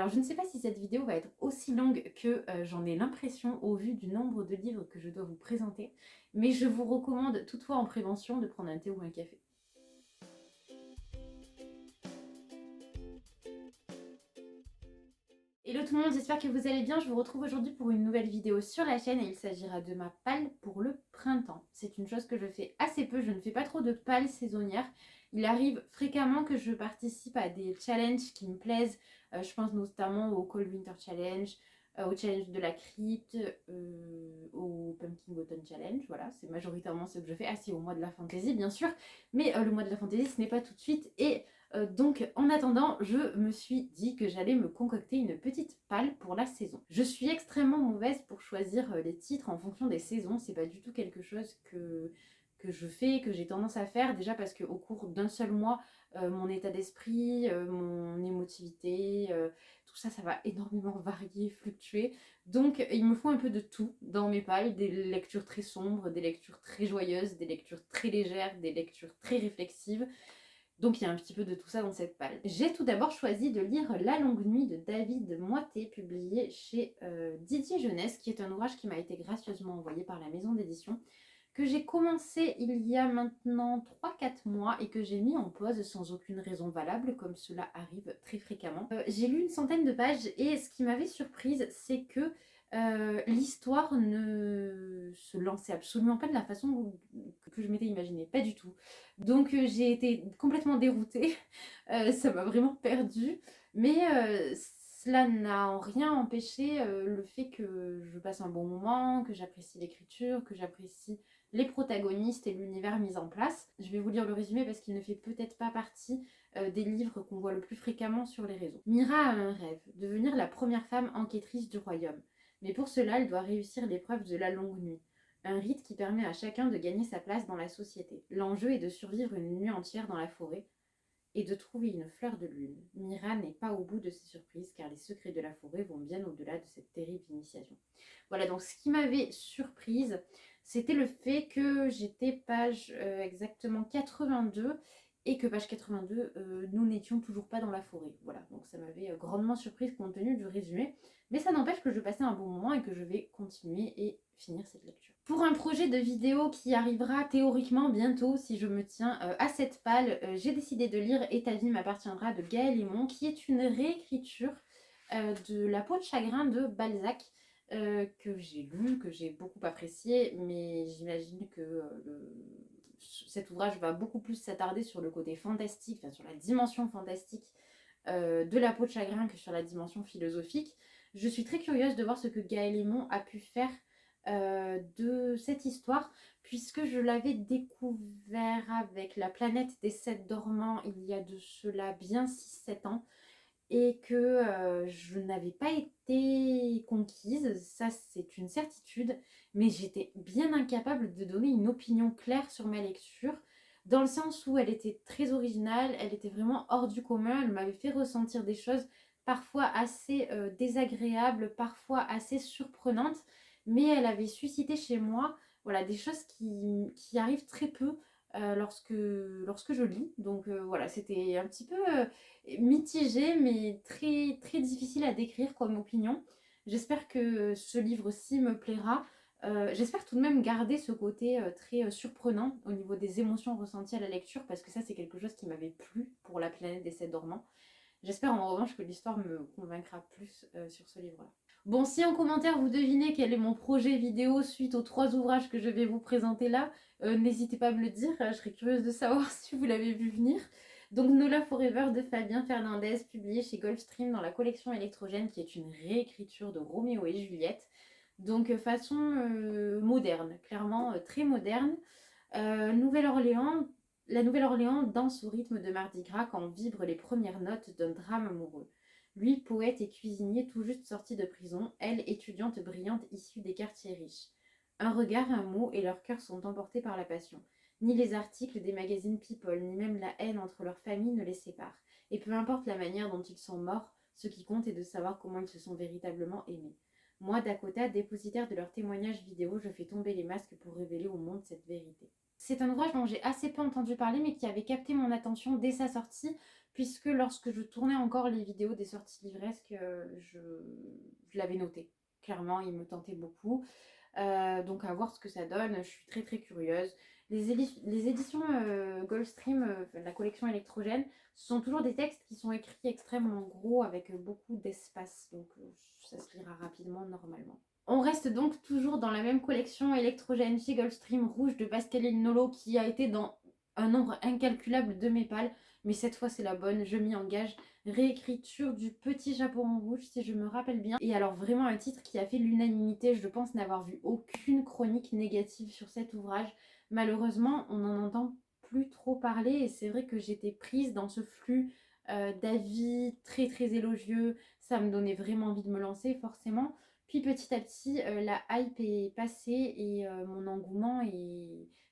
Alors je ne sais pas si cette vidéo va être aussi longue que j'en ai l'impression au vu du nombre de livres que je dois vous présenter, mais je vous recommande toutefois en prévention de prendre un thé ou un café. Hello tout le monde, j'espère que vous allez bien. Je vous retrouve aujourd'hui pour une nouvelle vidéo sur la chaîne et il s'agira de ma palle pour le printemps. C'est une chose que je fais assez peu, je ne fais pas trop de pales saisonnières. Il arrive fréquemment que je participe à des challenges qui me plaisent. Je pense notamment au Cold Winter Challenge, au challenge de la crypte, au Pumpkin Autumn Challenge. Voilà, c'est majoritairement ce que je fais. Ah si, au mois de la fantaisie bien sûr, mais le mois de la fantaisie ce n'est pas tout de suite. Et donc en attendant, je me suis dit que j'allais me concocter une petite palle pour la saison. Je suis extrêmement mauvaise pour choisir les titres en fonction des saisons, c'est pas du tout quelque chose que je fais, que j'ai tendance à faire, déjà parce qu'au cours d'un seul mois, mon état d'esprit, mon émotivité, tout ça, ça va énormément varier, fluctuer. Donc il me faut un peu de tout dans mes palles, des lectures très sombres, des lectures très joyeuses, des lectures très légères, des lectures très réflexives. Donc il y a un petit peu de tout ça dans cette palle. J'ai tout d'abord choisi de lire La Longue Nuit de David Moité, publié chez Didier Jeunesse, qui est un ouvrage qui m'a été gracieusement envoyé par la maison d'édition, que j'ai commencé il y a maintenant 3-4 mois et que j'ai mis en pause sans aucune raison valable, comme cela arrive très fréquemment. J'ai lu une centaine de pages et ce qui m'avait surprise, c'est que l'histoire ne se lançait absolument pas de la façon que je m'étais imaginée, pas du tout. Donc j'ai été complètement déroutée, ça m'a vraiment perdue, mais cela n'a en rien empêché le fait que je passe un bon moment, que j'apprécie l'écriture, que j'apprécie les protagonistes et l'univers mis en place. Je vais vous lire le résumé parce qu'il ne fait peut-être pas partie des livres qu'on voit le plus fréquemment sur les réseaux. Mira a un rêve, devenir la première femme enquêtrice du royaume. Mais pour cela, elle doit réussir l'épreuve de la longue nuit. Un rite qui permet à chacun de gagner sa place dans la société. L'enjeu est de survivre une nuit entière dans la forêt et de trouver une fleur de lune. Mira n'est pas au bout de ses surprises car les secrets de la forêt vont bien au-delà de cette terrible initiation. Voilà, donc ce qui m'avait surprise, c'était le fait que j'étais page exactement 82 et que page 82, nous n'étions toujours pas dans la forêt. Voilà, donc ça m'avait grandement surprise compte tenu du résumé. Mais ça n'empêche que je passais un bon moment et que je vais continuer et finir cette lecture. Pour un projet de vidéo qui arrivera théoriquement bientôt, si je me tiens à cette palle, j'ai décidé de lire Et ta vie m'appartiendra de Gaël Lemon, qui est une réécriture de La peau de chagrin de Balzac, que j'ai lu, que j'ai beaucoup apprécié, mais j'imagine que cet ouvrage va beaucoup plus s'attarder sur le côté fantastique, enfin sur la dimension fantastique de La peau de chagrin que sur la dimension philosophique. Je suis très curieuse de voir ce que Gaël Lemon a pu faire de cette histoire, puisque je l'avais découvert avec La planète des sept dormants il y a de cela bien 6-7 ans, et que je n'avais pas été conquise, ça c'est une certitude, mais j'étais bien incapable de donner une opinion claire sur ma lecture, dans le sens où elle était très originale, elle était vraiment hors du commun, elle m'avait fait ressentir des choses parfois assez désagréables, parfois assez surprenantes, mais elle avait suscité chez moi voilà, des choses qui arrivent très peu lorsque je lis. Donc voilà, c'était un petit peu mitigé, mais très, très difficile à décrire comme opinion. J'espère que ce livre-ci me plaira. J'espère tout de même garder ce côté très surprenant au niveau des émotions ressenties à la lecture, parce que ça c'est quelque chose qui m'avait plu pour La planète des sept dormants. J'espère en revanche que l'histoire me convaincra plus sur ce livre-là. Bon, si en commentaire vous devinez quel est mon projet vidéo suite aux 3 ouvrages que je vais vous présenter là, n'hésitez pas à me le dire, je serais curieuse de savoir si vous l'avez vu venir. Donc Nola Forever de Fabien Fernandez, publié chez Gulfstream dans la collection Électrogène, qui est une réécriture de Roméo et Juliette. Donc façon moderne, clairement très moderne. Nouvelle-Orléans, la Nouvelle-Orléans danse au rythme de Mardi Gras quand vibrent les premières notes d'un drame amoureux. Lui, poète et cuisinier tout juste sorti de prison, elle, étudiante brillante issue des quartiers riches. Un regard, un mot, et leurs cœurs sont emportés par la passion. Ni les articles des magazines People, ni même la haine entre leurs familles ne les séparent. Et peu importe la manière dont ils sont morts, ce qui compte est de savoir comment ils se sont véritablement aimés. Moi, Dakota, dépositaire de leurs témoignages vidéo, je fais tomber les masques pour révéler au monde cette vérité. C'est un ouvrage dont j'ai assez peu entendu parler, mais qui avait capté mon attention dès sa sortie, puisque lorsque je tournais encore les vidéos des sorties livresques, je l'avais noté. Clairement, il me tentait beaucoup. Donc à voir ce que ça donne, je suis très très curieuse. Les éditions Goldstream, la collection électrogène, ce sont toujours des textes qui sont écrits extrêmement gros avec beaucoup d'espace, donc ça se lira rapidement normalement. On reste donc toujours dans la même collection électrogène chez Goldstream rouge de Pascaline Nolo qui a été dans un nombre incalculable de mes pales, mais cette fois c'est la bonne, je m'y engage. Réécriture du Petit Chaperon Rouge si je me rappelle bien. Et alors vraiment un titre qui a fait l'unanimité, je pense n'avoir vu aucune chronique négative sur cet ouvrage. Malheureusement on n'en entend plus trop parler et c'est vrai que j'étais prise dans ce flux d'avis très très élogieux, ça me donnait vraiment envie de me lancer forcément. Puis petit à petit, la hype est passée et mon engouement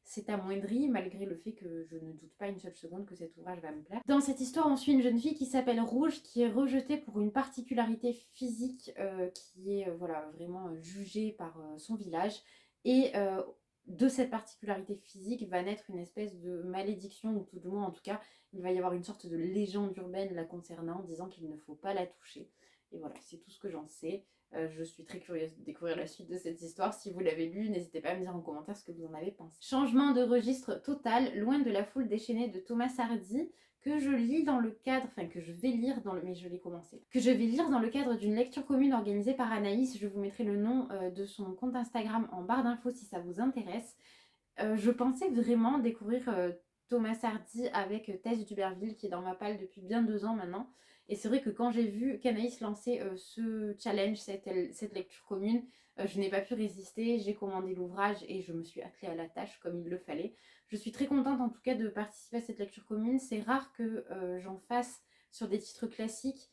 s'est amoindri malgré le fait que je ne doute pas une seule seconde que cet ouvrage va me plaire. Dans cette histoire, on suit une jeune fille qui s'appelle Rouge, qui est rejetée pour une particularité physique qui est voilà, vraiment jugée par son village. Et de cette particularité physique va naître une espèce de malédiction, ou tout du moins en tout cas, il va y avoir une sorte de légende urbaine la concernant, disant qu'il ne faut pas la toucher. Et voilà, c'est tout ce que j'en sais. Je suis très curieuse de découvrir la suite de cette histoire. Si vous l'avez lu, n'hésitez pas à me dire en commentaire ce que vous en avez pensé. Changement de registre total, loin de la foule déchaînée de Thomas Hardy, que je lis dans le cadre, enfin que je vais lire dans le, mais je l'ai commencé, que je vais lire dans le cadre d'une lecture commune organisée par Anaïs. Je vous mettrai le nom de son compte Instagram en barre d'infos si ça vous intéresse. Je pensais vraiment découvrir Thomas Hardy avec Tess Duberville qui est dans ma palle depuis bien 2 ans maintenant. Et c'est vrai que quand j'ai vu qu'Anaïs lançait ce challenge, cette lecture commune, je n'ai pas pu résister, j'ai commandé l'ouvrage et je me suis attelée à la tâche comme il le fallait. Je suis très contente en tout cas de participer à cette lecture commune. C'est rare que j'en fasse sur des titres classiques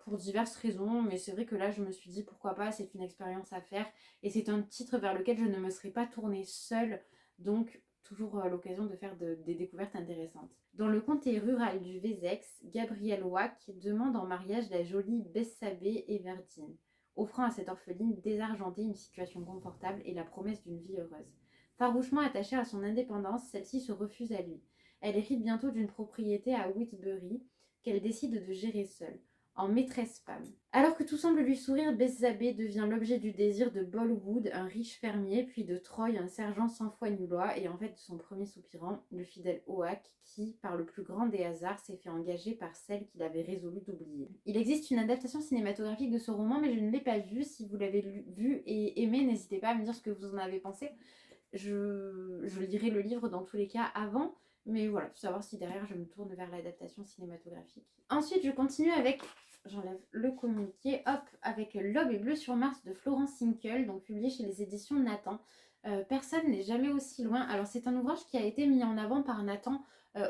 pour diverses raisons, mais c'est vrai que là je me suis dit pourquoi pas, c'est une expérience à faire et c'est un titre vers lequel je ne me serais pas tournée seule, donc toujours l'occasion de faire des découvertes intéressantes. Dans le comté rural du Wessex, Gabrielle Wack demande en mariage la jolie Bessabé Everdeen, offrant à cette orpheline désargentée une situation confortable et la promesse d'une vie heureuse. Farouchement attachée à son indépendance, celle-ci se refuse à lui. Elle hérite bientôt d'une propriété à Whitbury qu'elle décide de gérer seule, en maîtresse femme. Alors que tout semble lui sourire, Bessabé devient l'objet du désir de Bolwood, un riche fermier, puis de Troy, un sergent sans foi ni loi, et en fait de son premier soupirant, le fidèle Oak, qui, par le plus grand des hasards, s'est fait engager par celle qu'il avait résolu d'oublier. Il existe une adaptation cinématographique de ce roman, mais je ne l'ai pas vue. Si vous l'avez vu et aimé, n'hésitez pas à me dire ce que vous en avez pensé. Je lirai le livre dans tous les cas avant, mais voilà, savoir si derrière je me tourne vers l'adaptation cinématographique. Ensuite, je continue avec, j'enlève le communiqué, hop, avec L'aube est bleue sur Mars de Florence Sinkel, donc publié chez les éditions Nathan. Personne n'est jamais aussi loin. Alors c'est un ouvrage qui a été mis en avant par Nathan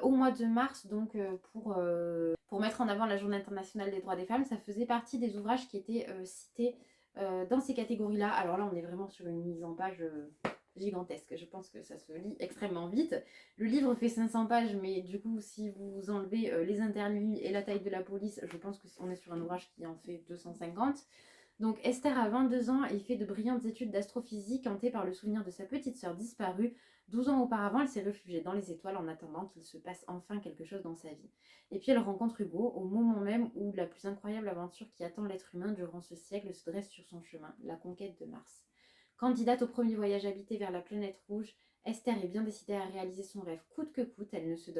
au mois de mars, donc pour mettre en avant la Journée internationale des droits des femmes. Ça faisait partie des ouvrages qui étaient cités dans ces catégories-là. Alors là, on est vraiment sur une mise en page gigantesque. Je pense que ça se lit extrêmement vite. Le livre fait 500 pages, mais du coup, si vous enlevez les interlignes et la taille de la police, je pense qu'on est sur un ouvrage qui en fait 250. Donc Esther a 22 ans et fait de brillantes études d'astrophysique hantée par le souvenir de sa petite sœur disparue. 12 ans auparavant, elle s'est réfugiée dans les étoiles en attendant qu'il se passe enfin quelque chose dans sa vie. Et puis elle rencontre Hugo au moment même où la plus incroyable aventure qui attend l'être humain durant ce siècle se dresse sur son chemin, la conquête de Mars. Candidate au premier voyage habité vers la planète rouge, Esther est bien décidée à réaliser son rêve coûte que coûte. Elle ne se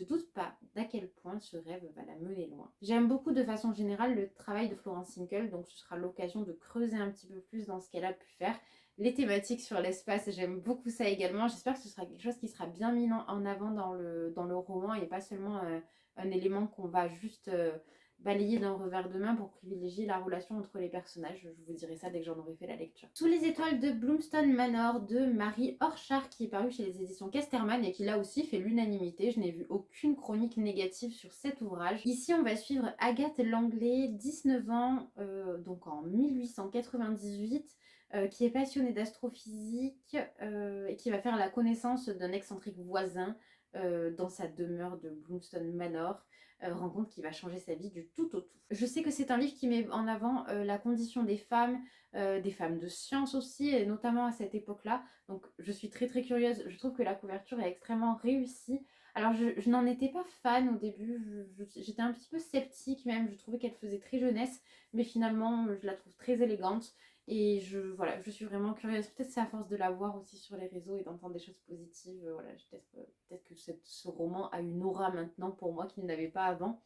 doute pas d'à quel point ce rêve va la mener loin. J'aime beaucoup de façon générale le travail de Florence Sinkel, donc ce sera l'occasion de creuser un petit peu plus dans ce qu'elle a pu faire. Les thématiques sur l'espace, j'aime beaucoup ça également. J'espère que ce sera quelque chose qui sera bien mis en avant dans le roman et pas seulement un élément qu'on va juste balayer d'un revers de main pour privilégier la relation entre les personnages. Je vous dirai ça dès que j'en aurai fait la lecture. Sous les étoiles de Bloomstone Manor de Marie Orchard, qui est paru chez les éditions Casterman et qui là aussi fait l'unanimité. Je n'ai vu aucune chronique négative sur cet ouvrage. Ici on va suivre Agathe Langlais, 19 ans, donc en 1898, qui est passionnée d'astrophysique et qui va faire la connaissance d'un excentrique voisin dans sa demeure de Bloomstone Manor. Rencontre qui va changer sa vie du tout au tout. Je sais que c'est un livre qui met en avant la condition des femmes de science aussi, et notamment à cette époque-là. Donc je suis très très curieuse. Je trouve que la couverture est extrêmement réussie Alors je n'en étais pas fan au début, j'étais un petit peu sceptique même, je trouvais qu'elle faisait très jeunesse, mais finalement je la trouve très élégante et voilà, je suis vraiment curieuse. Peut-être c'est à force de la voir aussi sur les réseaux et d'entendre des choses positives, voilà, peut-être que ce roman a une aura maintenant pour moi qu'il n'avait pas avant.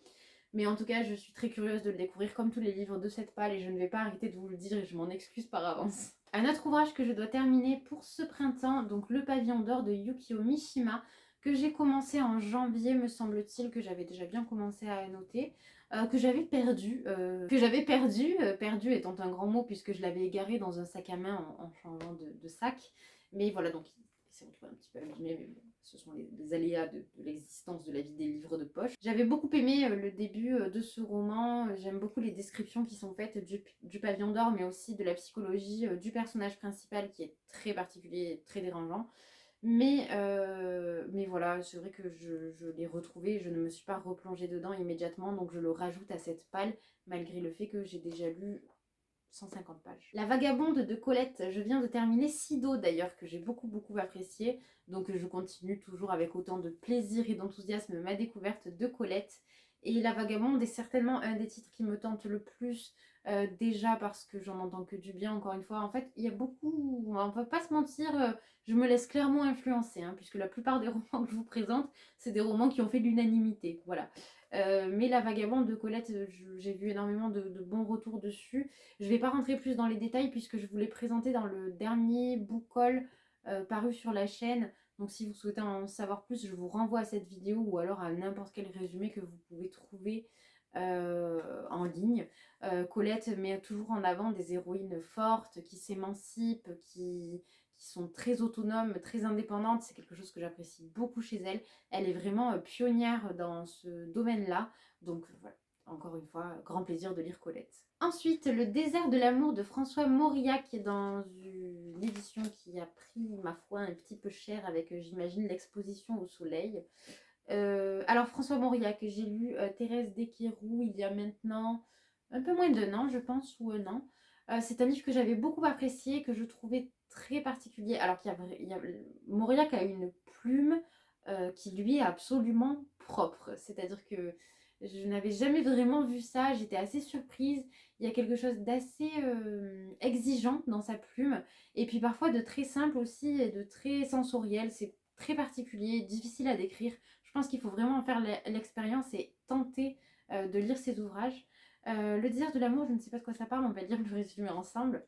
Mais en tout cas, je suis très curieuse de le découvrir comme tous les livres de cette palle et je ne vais pas arrêter de vous le dire et je m'en excuse par avance. Un autre ouvrage que je dois terminer pour ce printemps, donc Le Pavillon d'or de Yukio Mishima, que j'ai commencé en janvier, me semble-t-il, que j'avais déjà bien commencé à annoter, que j'avais perdu, perdu étant un grand mot puisque je l'avais égaré dans un sac à main en changeant de sac. Mais voilà, donc il s'est retrouvé un petit peu abîmé, mais bon, ce sont les aléas de l'existence de la vie des livres de poche. J'avais beaucoup aimé le début de ce roman, j'aime beaucoup les descriptions qui sont faites du pavillon d'or, mais aussi de la psychologie du personnage principal qui est très particulier, très dérangeant. Mais voilà, c'est vrai que je l'ai retrouvé, je ne me suis pas replongée dedans immédiatement, donc je le rajoute à cette palle, malgré le fait que j'ai déjà lu 150 pages. La Vagabonde de Colette, je viens de terminer Sido d'ailleurs, que j'ai beaucoup apprécié, donc je continue toujours avec autant de plaisir et d'enthousiasme ma découverte de Colette. Et La Vagabonde est certainement un des titres qui me tente le plus, déjà parce que j'en entends que du bien, encore une fois. En fait, il y a beaucoup, on ne va pas se mentir, je me laisse clairement influencer, hein, puisque la plupart des romans que je vous présente, c'est des romans qui ont fait l'unanimité, voilà. Mais La Vagabonde de Colette, j'ai vu énormément de bons retours dessus. Je ne vais pas rentrer plus dans les détails puisque je vous l'ai présenté dans le dernier book haul paru sur la chaîne. Donc si vous souhaitez en savoir plus, je vous renvoie à cette vidéo ou alors à n'importe quel résumé que vous pouvez trouver en ligne. Colette met toujours en avant des héroïnes fortes, qui s'émancipent, qui sont très autonomes, très indépendantes. C'est quelque chose que j'apprécie beaucoup chez elle. Elle est vraiment pionnière dans ce domaine-là. Donc voilà, encore une fois, grand plaisir de lire Colette. Ensuite, Le désert de l'amour de François Mauriac, qui est dans une édition qui a pris, ma foi, un petit peu cher avec, j'imagine, l'exposition au soleil. Alors, François Mauriac, j'ai lu Thérèse Desquéroux il y a maintenant un peu moins d'un an, je pense, ou un an. C'est un livre que j'avais beaucoup apprécié, que je trouvais très particulier. Alors Mauriac a une plume qui lui est absolument propre. C'est-à-dire que je n'avais jamais vraiment vu ça, j'étais assez surprise. Il y a quelque chose d'assez exigeant dans sa plume, et puis parfois de très simple aussi, et de très sensoriel. C'est très particulier, difficile à décrire. Je pense qu'il faut vraiment en faire l'expérience et tenter de lire ses ouvrages. Le désir de l'amour, je ne sais pas de quoi ça parle, on va lire le résumé ensemble.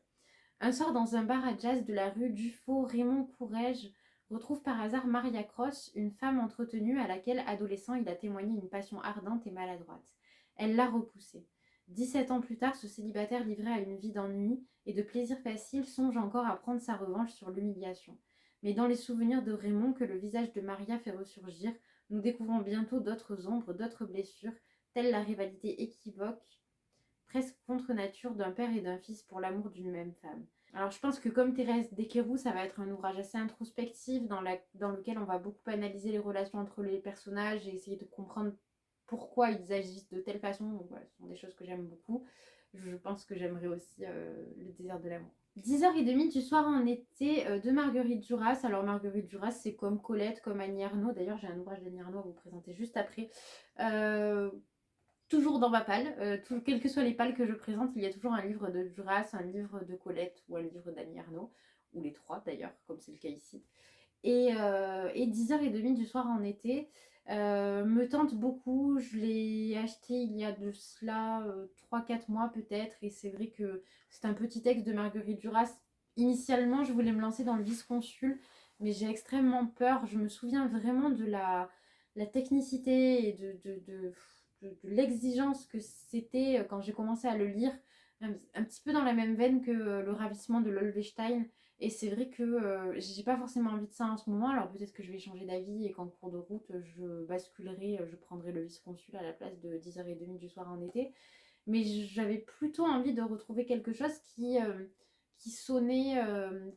Un soir, dans un bar à jazz de la rue Dufaux, Raymond Courrèges retrouve par hasard Maria Cross, une femme entretenue à laquelle, adolescent, il a témoigné une passion ardente et maladroite. Elle l'a repoussé. 17 ans plus tard, ce célibataire livré à une vie d'ennui et de plaisir facile songe encore à prendre sa revanche sur l'humiliation. Mais dans les souvenirs de Raymond que le visage de Maria fait ressurgir, nous découvrons bientôt d'autres ombres, d'autres blessures, telles la rivalité équivoque, presque contre nature, d'un père et d'un fils pour l'amour d'une même femme. Alors je pense que comme Thérèse Desquéroux, ça va être un ouvrage assez introspectif dans lequel on va beaucoup analyser les relations entre les personnages et essayer de comprendre pourquoi ils agissent de telle façon. Donc voilà, ce sont des choses que j'aime beaucoup. Je pense que j'aimerais aussi Le désir de l'amour. 10h30 du soir en été de Marguerite Duras. Alors Marguerite Duras, c'est comme Colette, comme Annie Ernaux. D'ailleurs, j'ai un ouvrage d'Annie Ernaux à vous présenter juste après. Toujours dans ma palle, quelles que soient les palles que je présente, il y a toujours un livre de Duras, un livre de Colette ou un livre d'Annie Ernaux, ou les trois d'ailleurs, comme c'est le cas ici. Et 10h30 du soir en été me tente beaucoup. Je l'ai acheté il y a de cela 3-4 mois peut-être, et c'est vrai que c'est un petit texte de Marguerite Duras. Initialement, je voulais me lancer dans le vice-consul, mais j'ai extrêmement peur. Je me souviens vraiment de la technicité et de l'exigence que c'était quand j'ai commencé à le lire, un petit peu dans la même veine que Le ravissement de Lolvestein. Et c'est vrai que j'ai pas forcément envie de ça en ce moment, alors peut-être que je vais changer d'avis et qu'en cours de route, je basculerai, je prendrai le vice-consul à la place de 10h30 du soir en été. Mais j'avais plutôt envie de retrouver quelque chose qui sonnait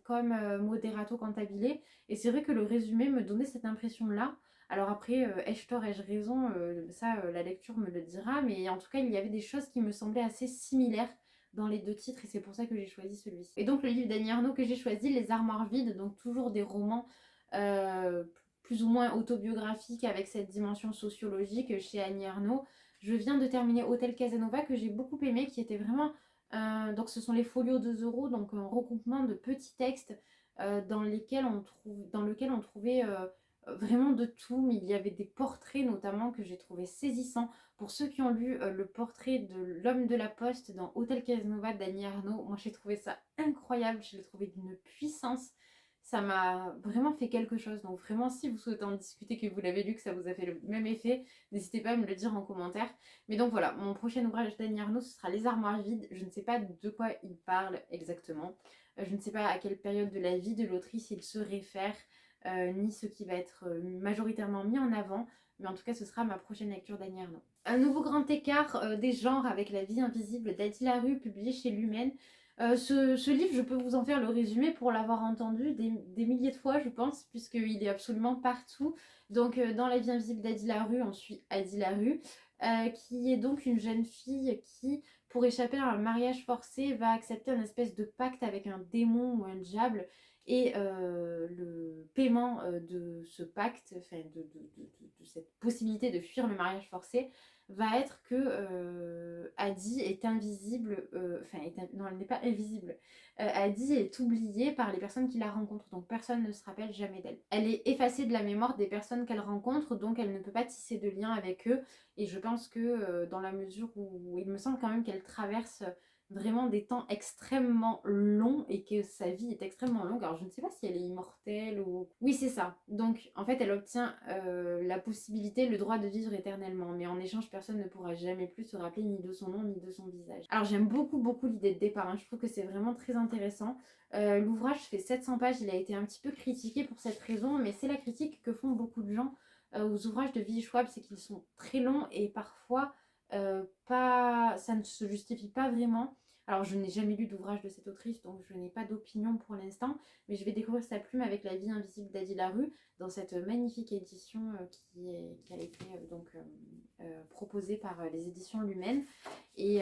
comme Moderato Cantabile. Et c'est vrai que le résumé me donnait cette impression-là. Alors après, ai-je tort, ai-je raison, ça, la lecture me le dira. Mais en tout cas, il y avait des choses qui me semblaient assez similaires dans les deux titres, et c'est pour ça que j'ai choisi celui-ci. Et donc le livre d'Annie Ernaux que j'ai choisi, Les armoires vides, donc toujours des romans plus ou moins autobiographique avec cette dimension sociologique chez Annie Ernaux. Je viens de terminer Hôtel Casanova que j'ai beaucoup aimé, qui était vraiment... donc ce sont les folios 2 €, donc un regroupement de petits textes dans lequel on trouvait vraiment de tout, mais il y avait des portraits notamment que j'ai trouvé saisissants. Pour ceux qui ont lu le portrait de l'homme de la poste dans Hôtel Casanova d'Annie Ernaux, moi j'ai trouvé ça incroyable, je l'ai trouvé d'une puissance. Ça m'a vraiment fait quelque chose. Donc vraiment, si vous souhaitez en discuter, que vous l'avez lu, que ça vous a fait le même effet, n'hésitez pas à me le dire en commentaire. Mais donc voilà, mon prochain ouvrage d'Annie Ernaux, ce sera Les armoires vides. Je ne sais pas de quoi il parle exactement. Je ne sais pas à quelle période de la vie de l'autrice il se réfère, ni ce qui va être majoritairement mis en avant. Mais en tout cas, ce sera ma prochaine lecture d'Annie Ernaux. Un nouveau grand écart des genres avec La vie invisible d'Adi Larue, publié chez Lumen. Ce livre, je peux vous en faire le résumé pour l'avoir entendu des milliers de fois, je pense, puisqu'il est absolument partout. Donc, dans La vie invisible d'Adi Larue, on suit Adi Larue, qui est donc une jeune fille qui, pour échapper à un mariage forcé, va accepter un espèce de pacte avec un démon ou un diable. Et le paiement de ce pacte, enfin de cette possibilité de fuir le mariage forcé, va être que Adi est invisible, non, elle n'est pas invisible. Adi est oubliée par les personnes qui la rencontrent, donc personne ne se rappelle jamais d'elle. Elle est effacée de la mémoire des personnes qu'elle rencontre, donc elle ne peut pas tisser de lien avec eux. Et je pense que dans la mesure où il me semble quand même qu'elle traverse vraiment des temps extrêmement longs et que sa vie est extrêmement longue. Alors je ne sais pas si elle est immortelle ou... Oui, c'est ça. Donc en fait elle obtient la possibilité, le droit de vivre éternellement. Mais en échange, personne ne pourra jamais plus se rappeler ni de son nom ni de son visage. Alors j'aime beaucoup l'idée de départ. Hein. Je trouve que c'est vraiment très intéressant. L'ouvrage fait 700 pages. Il a été un petit peu critiqué pour cette raison. Mais c'est la critique que font beaucoup de gens aux ouvrages de Vie Schwab. C'est qu'ils sont très longs et parfois... ça ne se justifie pas vraiment. Alors je n'ai jamais lu d'ouvrage de cette autrice, donc je n'ai pas d'opinion pour l'instant, mais je vais découvrir sa plume avec La vie invisible d'Adi Larue dans cette magnifique édition qui a été proposée par les éditions Lumen. Et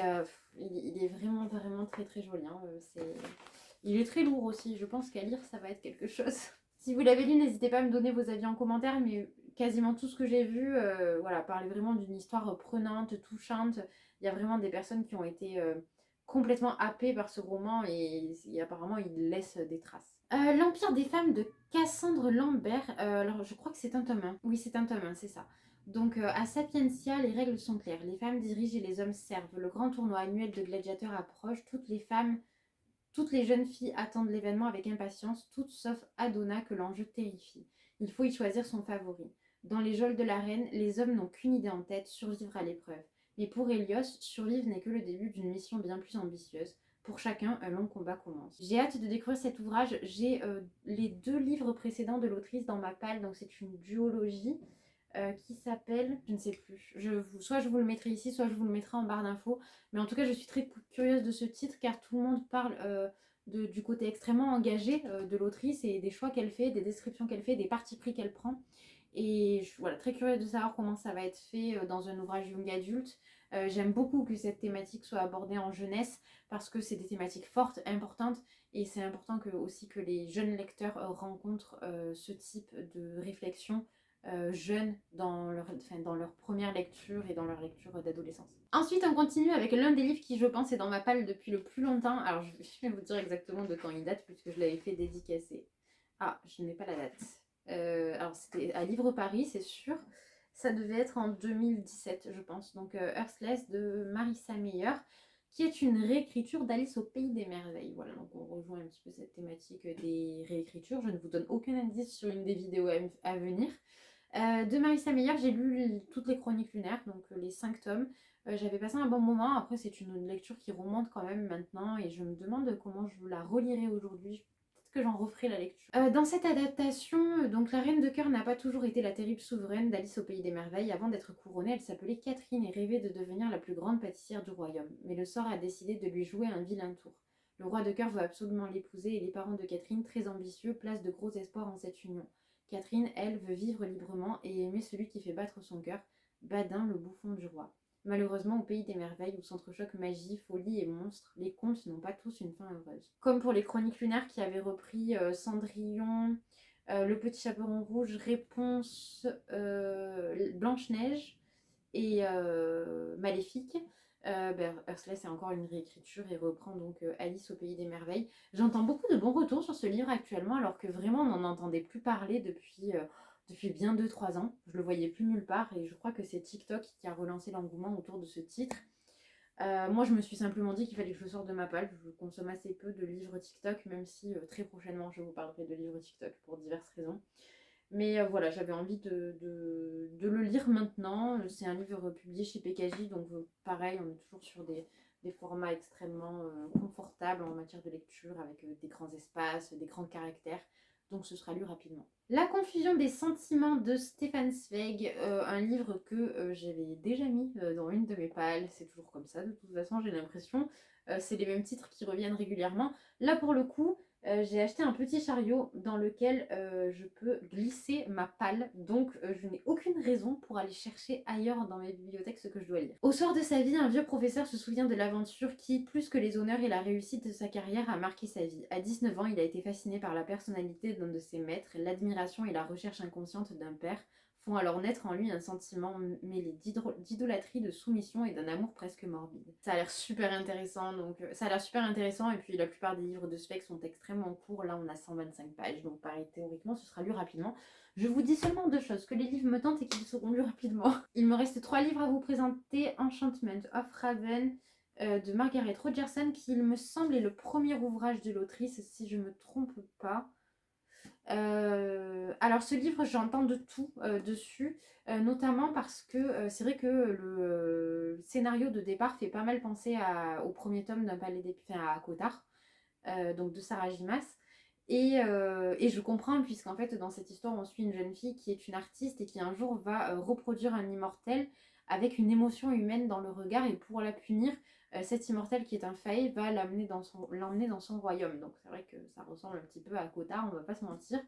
il est vraiment très très joli. Hein. Il est très lourd aussi, je pense qu'à lire ça va être quelque chose. Si vous l'avez lu, n'hésitez pas à me donner vos avis en commentaire, mais quasiment tout ce que j'ai vu voilà, parlait vraiment d'une histoire prenante, touchante. Il y a vraiment des personnes qui ont été complètement happées par ce roman et apparemment il laisse des traces. L'Empire des femmes de Cassandre Lambert, alors je crois que c'est un tome 1. Oui, c'est un tome 1, c'est ça. Donc à Sapientia, les règles sont claires. Les femmes dirigent et les hommes servent. Le grand tournoi annuel de gladiateurs approche. Toutes les jeunes filles attendent l'événement avec impatience, toutes sauf Adonna que l'enjeu terrifie. Il faut y choisir son favori. Dans les geôles de l'arène, les hommes n'ont qu'une idée en tête, survivre à l'épreuve. Mais pour Hélios, survivre n'est que le début d'une mission bien plus ambitieuse. Pour chacun, un long combat commence. J'ai hâte de découvrir cet ouvrage. J'ai les 2 livres précédents de l'autrice dans ma palle, donc c'est une duologie. Qui s'appelle, je ne sais plus, soit je vous le mettrai ici, soit je vous le mettrai en barre d'infos. Mais en tout cas, je suis très curieuse de ce titre car tout le monde parle du côté extrêmement engagé de l'autrice et des choix qu'elle fait, des descriptions qu'elle fait, des partis pris qu'elle prend. Et je suis voilà, très curieuse de savoir comment ça va être fait dans un ouvrage young adulte. J'aime beaucoup que cette thématique soit abordée en jeunesse parce que c'est des thématiques fortes, importantes. Et c'est important aussi que les jeunes lecteurs rencontrent ce type de réflexion jeunes dans leur première lecture et dans leur lecture d'adolescence. Ensuite, on continue avec l'un des livres qui, je pense, est dans ma palle depuis le plus longtemps. Alors, je vais vous dire exactement de quand il date, puisque je l'avais fait dédicacer. Ah, je n'ai pas la date. Alors, c'était à Livre Paris, c'est sûr. Ça devait être en 2017, je pense. Donc, Earthless de Marissa Meyer, qui est une réécriture d'Alice au Pays des Merveilles. Voilà, donc on rejoint un petit peu cette thématique des réécritures. Je ne vous donne aucun indice sur une des vidéos à venir. De Marissa Meyer, j'ai lu toutes les chroniques lunaires, donc les 5 tomes. J'avais passé un bon moment. Après, c'est une lecture qui remonte quand même maintenant et je me demande comment je la relirai aujourd'hui. Peut-être que j'en referai la lecture. Dans cette adaptation, donc la reine de cœur n'a pas toujours été la terrible souveraine d'Alice au Pays des Merveilles. Avant d'être couronnée, elle s'appelait Catherine et rêvait de devenir la plus grande pâtissière du royaume. Mais le sort a décidé de lui jouer un vilain tour. Le roi de cœur veut absolument l'épouser et les parents de Catherine, très ambitieux, placent de gros espoirs en cette union. Catherine, elle, veut vivre librement et aimer celui qui fait battre son cœur, Badin, le bouffon du roi. Malheureusement, au pays des merveilles où s'entrechoquent magie, folie et monstres, les contes n'ont pas tous une fin heureuse. Comme pour les chroniques lunaires qui avaient repris Cendrillon, Le Petit Chaperon Rouge, Réponse, Blanche-Neige et Maléfique. Ursula, c'est encore une réécriture et reprend donc Alice au Pays des Merveilles. J'entends beaucoup de bons retours sur ce livre actuellement, alors que vraiment on n'en entendait plus parler depuis bien 2-3 ans. Je le voyais plus nulle part et je crois que c'est TikTok qui a relancé l'engouement autour de ce titre. Moi, je me suis simplement dit qu'il fallait que je sorte de ma palle. Je consomme assez peu de livres TikTok, même si très prochainement je vous parlerai de livres TikTok pour diverses raisons. Mais voilà, j'avais envie de le lire maintenant. C'est un livre publié chez PKJ, donc pareil, on est toujours sur des formats extrêmement confortables en matière de lecture, avec des grands espaces, des grands caractères. Donc ce sera lu rapidement. La confusion des sentiments de Stefan Zweig, un livre que j'avais déjà mis dans une de mes pales. C'est toujours comme ça, de toute façon, j'ai l'impression. C'est les mêmes titres qui reviennent régulièrement. Là, pour le coup, j'ai acheté un petit chariot dans lequel je peux glisser ma palle, donc je n'ai aucune raison pour aller chercher ailleurs dans mes bibliothèques ce que je dois lire. Au soir de sa vie, un vieux professeur se souvient de l'aventure qui, plus que les honneurs et la réussite de sa carrière, a marqué sa vie. À 19 ans, il a été fasciné par la personnalité d'un de ses maîtres, l'admiration et la recherche inconsciente d'un père font alors naître en lui un sentiment mêlé d'idolâtrie, de soumission et d'un amour presque morbide. Ça a l'air super intéressant, et puis la plupart des livres de Zweig sont extrêmement courts. Là, on a 125 pages, donc pareil, théoriquement, ce sera lu rapidement. Je vous dis seulement 2 choses, que les livres me tentent et qu'ils seront lus rapidement. Il me reste 3 livres à vous présenter. Enchantment of Raven de Margaret Rogerson, qui, il me semble, est le premier ouvrage de l'autrice, si je ne me trompe pas. Alors ce livre, j'entends de tout dessus, notamment parce que c'est vrai que le scénario de départ fait pas mal penser au premier tome d'un palais des... Enfin, à Cotard, donc de Sarah Gimas. Et je comprends, puisqu'en fait dans cette histoire on suit une jeune fille qui est une artiste et qui un jour va reproduire un immortel avec une émotion humaine dans le regard, et pour la punir, cet immortel qui est un faé va l'emmener dans son royaume. Donc c'est vrai que ça ressemble un petit peu à Cotard, on va pas se mentir.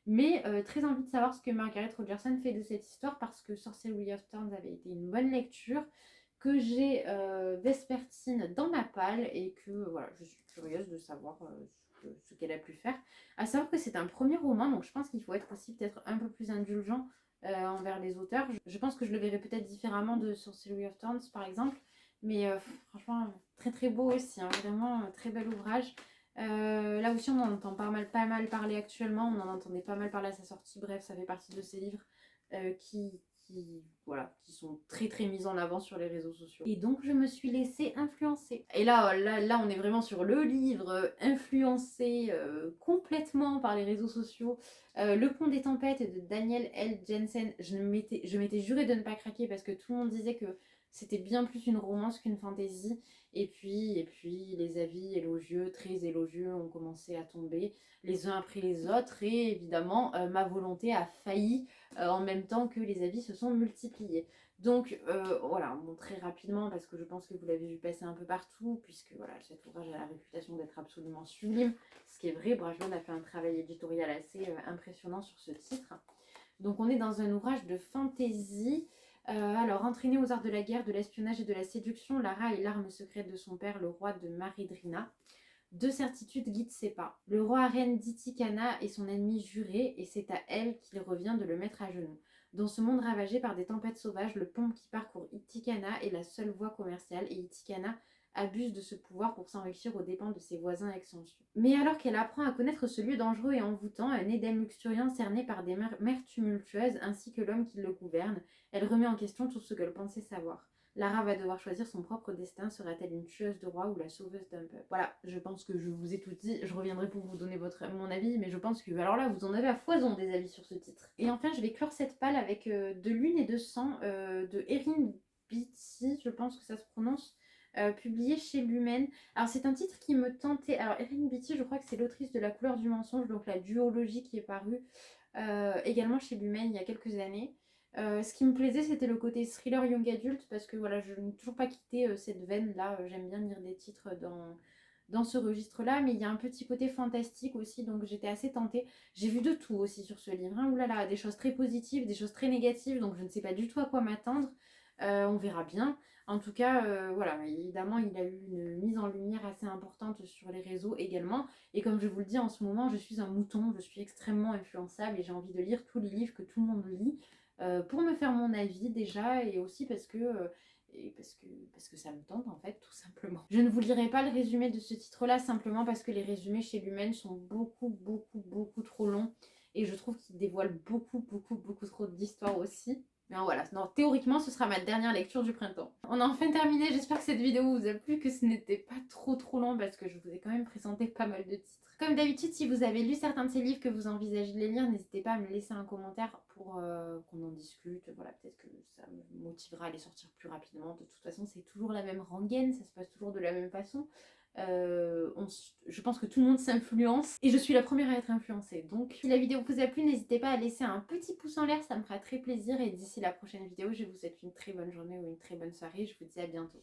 Mais très envie de savoir ce que Margaret Rogerson fait de cette histoire, parce que Sorcery of Thorns avait été une bonne lecture, que j'ai Vespertine dans ma palle, et que voilà, je suis curieuse de savoir ce qu'elle a pu faire. À savoir que c'est un premier roman, donc je pense qu'il faut être aussi peut-être un peu plus indulgent envers les auteurs. Je pense que je le verrai peut-être différemment de Sorcery of Thorns par exemple, mais franchement très très beau aussi, hein, vraiment très bel ouvrage. Là aussi on en entend pas mal parler actuellement, on en entendait pas mal parler à sa sortie. Bref, ça fait partie de ces livres qui sont très très mis en avant sur les réseaux sociaux. Et donc je me suis laissée influencer. Et là on est vraiment sur le livre influencé complètement par les réseaux sociaux. Le Pont des Tempêtes de Daniel L. Jensen. Je m'étais juré de ne pas craquer, parce que tout le monde disait que c'était bien plus une romance qu'une fantaisie. Et puis les avis élogieux, très élogieux, ont commencé à tomber les uns après les autres. Et évidemment, ma volonté a failli en même temps que les avis se sont multipliés. Donc voilà, bon, très rapidement, parce que je pense que vous l'avez vu passer un peu partout, puisque voilà, cet ouvrage a la réputation d'être absolument sublime, ce qui est vrai. Brajlon a fait un travail éditorial assez impressionnant sur ce titre. Donc on est dans un ouvrage de fantaisie. Alors, entraînée aux arts de la guerre, de l'espionnage et de la séduction, Lara est l'arme secrète de son père, le roi de Maridrina. 2 certitudes guident ses pas. Le roi Arène d'Itikana est son ennemi juré, et c'est à elle qu'il revient de le mettre à genoux. Dans ce monde ravagé par des tempêtes sauvages, le pont qui parcourt Itikana est la seule voie commerciale, et Itikana abuse de ce pouvoir pour s'enrichir aux dépens de ses voisins excensieux. Mais alors qu'elle apprend à connaître ce lieu dangereux et envoûtant, un Éden luxuriant cerné par des mers tumultueuses ainsi que l'homme qui le gouverne, elle remet en question tout ce qu'elle pensait savoir. Lara va devoir choisir son propre destin. Sera-t-elle une tueuse de roi ou la sauveuse d'un peuple? Voilà, je pense que je vous ai tout dit. Je reviendrai pour vous donner mon avis, mais je pense que, alors là, vous en avez à foison des avis sur ce titre. Et enfin, je vais clore cette palle avec De l'une et de sang de Erin Beatty, je pense que ça se prononce, publié chez Lumen. Alors c'est un titre qui me tentait. Alors Erin Beatty, je crois que c'est l'autrice de La couleur du mensonge, donc la duologie qui est parue également chez Lumen il y a quelques années. Ce qui me plaisait, c'était le côté thriller young adult, parce que voilà, je n'ai toujours pas quitté cette veine là. J'aime bien lire des titres dans ce registre là, mais il y a un petit côté fantastique aussi, donc j'étais assez tentée. J'ai vu de tout aussi sur ce livre, hein. Oulala, des choses très positives, des choses très négatives, donc je ne sais pas du tout à quoi m'attendre. On verra bien. En tout cas, voilà, évidemment, il a eu une mise en lumière assez importante sur les réseaux également. Et comme je vous le dis, en ce moment, je suis un mouton, je suis extrêmement influençable et j'ai envie de lire tous les livres que tout le monde lit pour me faire mon avis déjà et aussi parce que ça me tente en fait, tout simplement. Je ne vous lirai pas le résumé de ce titre-là simplement parce que les résumés chez Lumen sont beaucoup trop longs et je trouve qu'ils dévoilent beaucoup trop d'histoires aussi. Mais voilà, non, théoriquement, ce sera ma dernière lecture du printemps. On a enfin terminé, j'espère que cette vidéo vous a plu, que ce n'était pas trop long parce que je vous ai quand même présenté pas mal de titres. Comme d'habitude, si vous avez lu certains de ces livres que vous envisagez de les lire, n'hésitez pas à me laisser un commentaire pour qu'on en discute. Voilà, peut-être que ça me motivera à les sortir plus rapidement. De toute façon, c'est toujours la même rengaine, ça se passe toujours de la même façon. Je pense que tout le monde s'influence et je suis la première à être influencée. Donc si la vidéo vous a plu, n'hésitez pas à laisser un petit pouce en l'air, ça me fera très plaisir. Et d'ici la prochaine vidéo, je vous souhaite une très bonne journée ou une très bonne soirée. Je vous dis à bientôt.